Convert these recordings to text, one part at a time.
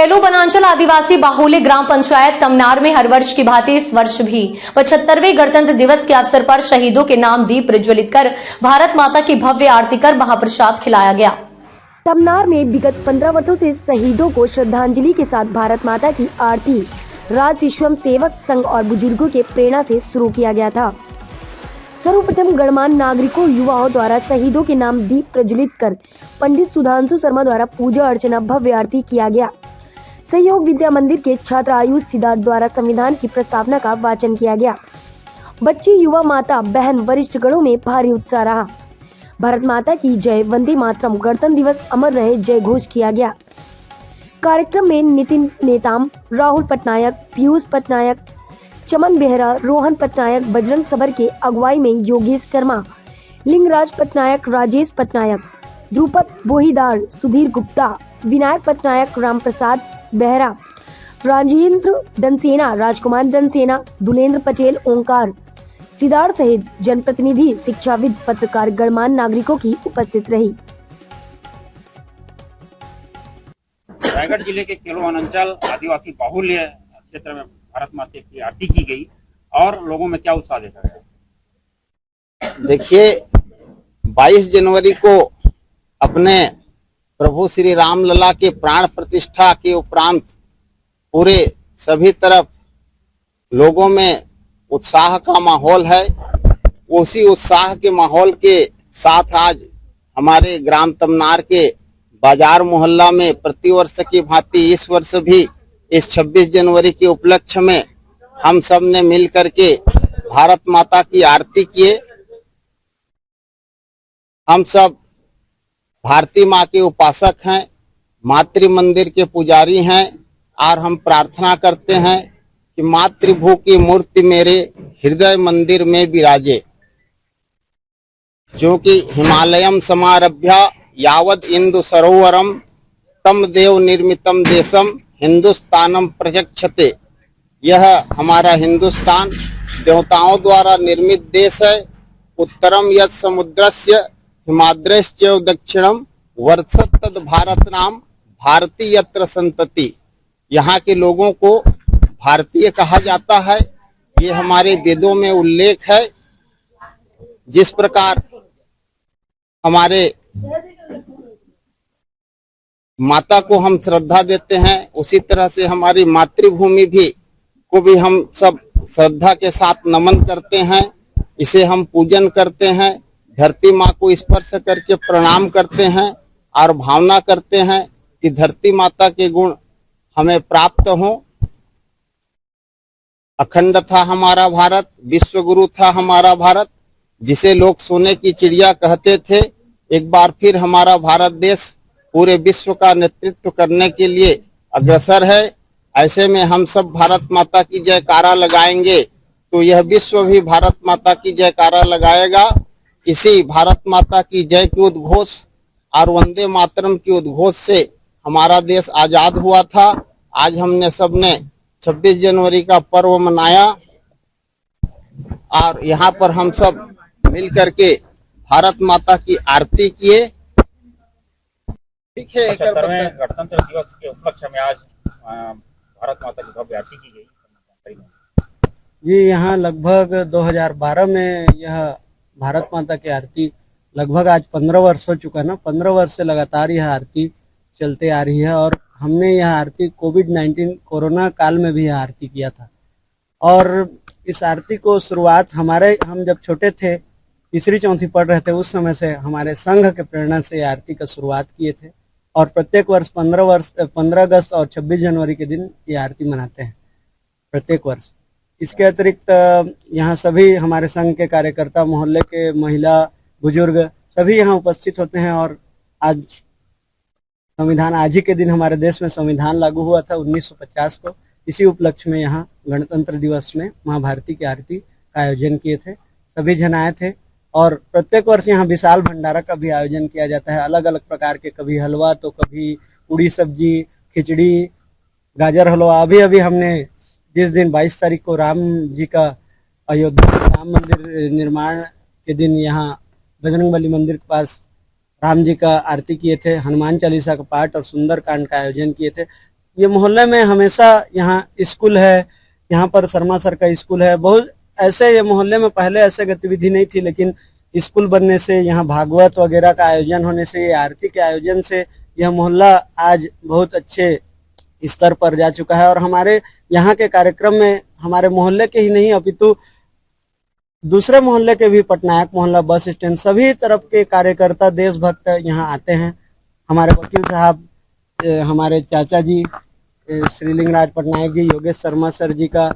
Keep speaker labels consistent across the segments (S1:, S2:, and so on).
S1: कैलो वनांचल आदिवासी बाहुल्य ग्राम पंचायत तमनार में हर वर्ष की भांति इस वर्ष भी 75वें गणतंत्र दिवस के अवसर पर शहीदों के नाम दीप प्रज्वलित कर भारत माता की भव्य आरती कर महाप्रसाद खिलाया गया।
S2: तमनार में विगत 15 वर्षों से शहीदों को श्रद्धांजलि के साथ भारत माता की आरती राज्य स्वयं सेवक संघ और बुजुर्गों के प्रेरणा से शुरू किया गया था। सर्वप्रथम गणमान्य नागरिकों युवाओं द्वारा शहीदों के नाम दीप प्रज्वलित कर पंडित सुधांशु शर्मा द्वारा पूजा अर्चना भव्य आरती किया गया। सहयोग विद्या मंदिर के छात्र आयुष सिद्धार्थ द्वारा संविधान की प्रस्तावना का वाचन किया गया। बच्चे युवा माता बहन वरिष्ठ गणों में भारी उत्साह रहा। भारत माता की जय, वंदे मातरम, गणतंत्र दिवस अमर रहे जय घोष किया गया। कार्यक्रम में नितिन नेताम, राहुल पटनायक, पीयूष पटनायक, चमन बेहरा, रोहन पटनायक, बजरंग सबर के अगुवाई में योगेश शर्मा, लिंगराज पटनायक, राजेश पटनायक, ध्रुपद बोहीदार, सुधीर गुप्ता, विनायक पटनायक, रामप्रसाद बेहरा, राजेंद्र डनसेना, राजकुमार डनसेना, दुलेंद्र पटेल, ओंकार सिद्धार्थ सहित जनप्रतिनिधि, शिक्षाविद, पत्रकार, गणमान्य नागरिकों की उपस्थित रही।
S3: रायगढ़ जिले के कैलो वनांचल आदिवासी बाहुल्य क्षेत्र में भारत माता की आरती की गई और लोगों में क्या उत्साह देखा गया?
S4: देखिए, 22 जनवरी को अपने प्रभु श्री राम लला के प्राण प्रतिष्ठा के उपरांत पूरे सभी तरफ लोगों में उत्साह का माहौल है। उसी उत्साह के माहौल के साथ आज हमारे ग्राम तमनार के बाजार मोहल्ला में प्रतिवर्ष की भांति इस वर्ष भी इस 26 जनवरी के उपलक्ष्य में हम सब ने मिल करके भारत माता की आरती किए। हम सब भारती माँ के उपासक हैं, मातृ मंदिर के पुजारी हैं और हम प्रार्थना करते हैं कि मातृभू की मूर्ति मेरे हृदय मंदिर में विराजे, जो कि हिमालयम समारभ्य यावद इंदु सरोवरम तम देव निर्मितम देशम हिंदुस्तानम प्रचक्षते। यह हमारा हिंदुस्तान देवताओं द्वारा निर्मित देश है। उत्तरम यद समुद्रस्य हिमाद्रश्च दक्षिणम वर्षत तद भारत नाम भारती यत्र संतति। यहाँ के लोगों को भारतीय कहा जाता है। ये हमारे वेदों में उल्लेख है। जिस प्रकार हमारे माता को हम श्रद्धा देते हैं, उसी तरह से हमारी मातृभूमि को भी हम सब श्रद्धा के साथ नमन करते हैं। इसे हम पूजन करते हैं, धरती माँ को स्पर्श करके प्रणाम करते हैं और भावना करते हैं कि धरती माता के गुण हमें प्राप्त हों। अखंड था हमारा भारत, विश्व गुरु था हमारा भारत, जिसे लोग सोने की चिड़िया कहते थे। एक बार फिर हमारा भारत देश पूरे विश्व का नेतृत्व करने के लिए अग्रसर है। ऐसे में हम सब भारत माता की जयकारा लगाएंगे तो यह विश्व भी भारत माता की जयकारा लगाएगा। इसी भारत माता की जय के उद्घोष और वंदे मातरम के उद्घोष से हमारा देश आजाद हुआ था। आज हमने सबने 26 जनवरी का पर्व मनाया और यहाँ पर हम सब मिल करके भारत माता की आरती किए। ठीक है,
S3: 75वें गणतंत्र दिवस के उपलक्ष्य में आज भारत माता की भव्य आरती की गई।
S5: जी, यहाँ लगभग 2012 में यह भारत माता की आरती लगभग आज 15 वर्ष हो चुका ना। 15 वर्ष से लगातार यह आरती चलते आ रही है और हमने यह आरती कोविड-19 कोरोना काल में भी यह आरती किया था। और इस आरती को शुरुआत हम जब छोटे थे, तीसरी चौथी पढ़ रहे थे, उस समय से हमारे संघ के प्रेरणा से आरती का शुरुआत किए थे और प्रत्येक वर्ष 15 अगस्त और 26 जनवरी के दिन ये आरती मनाते हैं प्रत्येक वर्ष। इसके अतिरिक्त यहाँ सभी हमारे संघ के कार्यकर्ता, मोहल्ले के महिला, बुजुर्ग सभी यहाँ उपस्थित होते हैं। और आज ही के दिन हमारे देश में संविधान लागू हुआ था 1950 को। इसी उपलक्ष्य में यहाँ गणतंत्र दिवस में माँ भारती की आरती का आयोजन किए थे। सभी जन आए थे और प्रत्येक वर्ष यहाँ विशाल भंडारा का भी आयोजन किया जाता है। अलग अलग प्रकार के, कभी हलवा तो कभी पूड़ी सब्जी, खिचड़ी, गाजर हलवा। अभी हमने जिस दिन 22 तारीख को राम जी का अयोध्या राम मंदिर निर्माण के दिन यहाँ बजरंगबली मंदिर के पास राम जी का आरती किए थे, हनुमान चालीसा का पाठ और सुंदरकांड का आयोजन किए थे। ये मोहल्ले में हमेशा यहाँ स्कूल है, यहाँ पर शर्मा सर का स्कूल है। बहुत ऐसे ये मोहल्ले में पहले ऐसे गतिविधि नहीं थी, लेकिन स्कूल बनने से, यहाँ भागवत वगैरह का आयोजन होने से, ये आरती के आयोजन से यह मोहल्ला आज बहुत अच्छे स्तर पर जा चुका है। और हमारे यहाँ के कार्यक्रम में हमारे मोहल्ले के ही नहीं अपितु दूसरे मोहल्ले के भी, पटनायक मोहल्ला, बस स्टैंड, सभी तरफ के कार्यकर्ता, देशभक्त यहाँ आते हैं। हमारे वकील साहब, हमारे चाचा जी श्रीलिंगराज पटनायक जी, योगेश शर्मा सर जी का,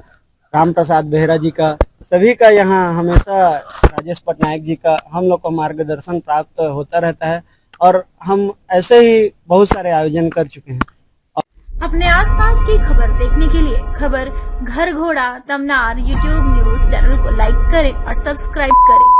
S5: राम प्रसाद बेहरा जी का, सभी का यहाँ हमेशा राजेश पटनायक जी का हम लोग को मार्गदर्शन प्राप्त होता रहता है। और हम ऐसे ही बहुत सारे आयोजन कर चुके हैं।
S6: अपने आसपास की खबर देखने के लिए खबर घर घोड़ा तमनार यूट्यूब न्यूज चैनल को लाइक करें और सब्सक्राइब करें।